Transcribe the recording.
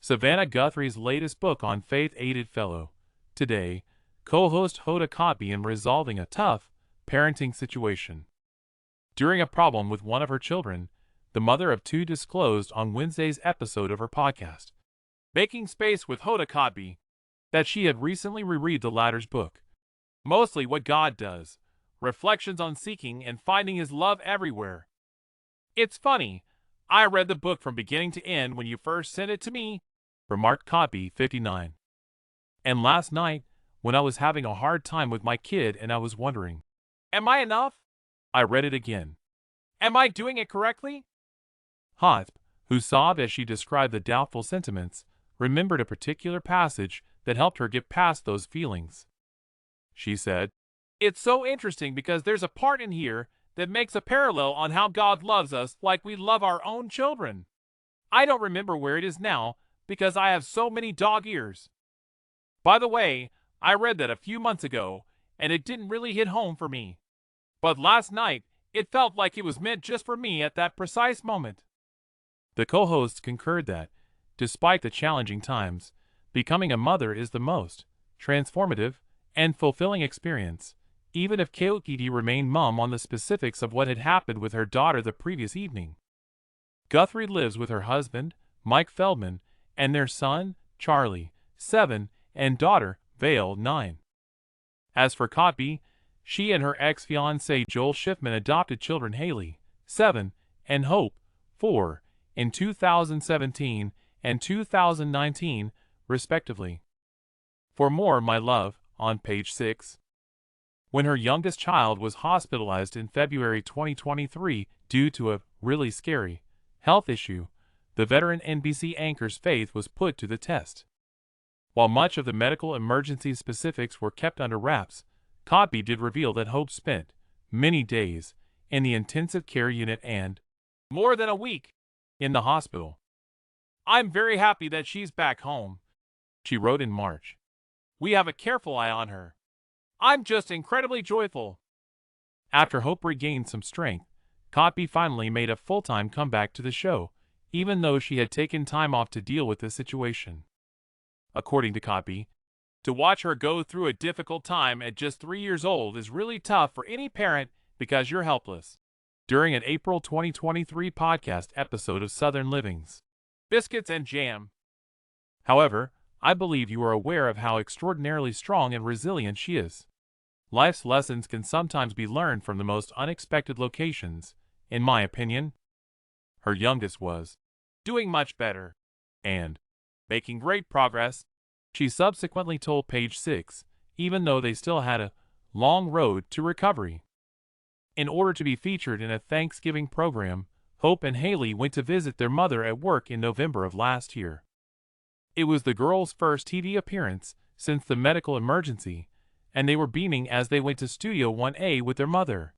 Savannah Guthrie's latest book on faith-aided fellow. Today, co-host Hoda Kotb in resolving a tough parenting situation. During a problem with one of her children, the mother of two disclosed on Wednesday's episode of her podcast, Making Space with Hoda Kotb, that she had recently reread the latter's book, Mostly What God Does, Reflections on Seeking and Finding His Love Everywhere. "It's funny, I read the book from beginning to end when you first sent it to me," remarked Kotb, 59. "And last night, when I was having a hard time with my kid and I was wondering, am I enough? I read it again. Am I doing it correctly?" Kotb, who sobbed as she described the doubtful sentiments, remembered a particular passage that helped her get past those feelings. She said, "It's so interesting because there's a part in here that makes a parallel on how God loves us like we love our own children. I don't remember where it is now because I have so many dog ears. By the way, I read that a few months ago, and it didn't really hit home for me. But last night, it felt like it was meant just for me at that precise moment." The co-hosts concurred that, despite the challenging times, becoming a mother is the most transformative and fulfilling experience, even if Kotb remained mum on the specifics of what had happened with her daughter the previous evening. Guthrie lives with her husband, Mike Feldman, and their son, Charlie, 7, and daughter, Vale, 9. As for Kotb, she and her ex-fiancé Joel Schiffman adopted children Haley, 7, and Hope, 4, in 2017 and 2019, respectively. For more, my love, on page 6. When her youngest child was hospitalized in February 2023 due to a really scary health issue, the veteran NBC anchor's faith was put to the test. While much of the medical emergency specifics were kept under wraps, Kotb did reveal that Hope spent many days in the intensive care unit and more than a week in the hospital. "I'm very happy that she's back home," she wrote in March. "We have a careful eye on her. I'm just incredibly joyful." After Hope regained some strength, Kotb finally made a full-time comeback to the show, even though she had taken time off to deal with the situation. According to Kotb, to watch her go through a difficult time at just 3 years old is really tough for any parent because you're helpless. During an April 2023 podcast episode of Southern Living's Biscuits and Jam. "However, I believe you are aware of how extraordinarily strong and resilient she is. Life's lessons can sometimes be learned from the most unexpected locations, in my opinion." Her youngest was doing much better and making great progress, she subsequently told page 6, even though they still had a long road to recovery. In order to be featured in a Thanksgiving program, Hope and Haley went to visit their mother at work in November of last year. It was the girls' first TV appearance since the medical emergency, and they were beaming as they went to Studio 1A with their mother.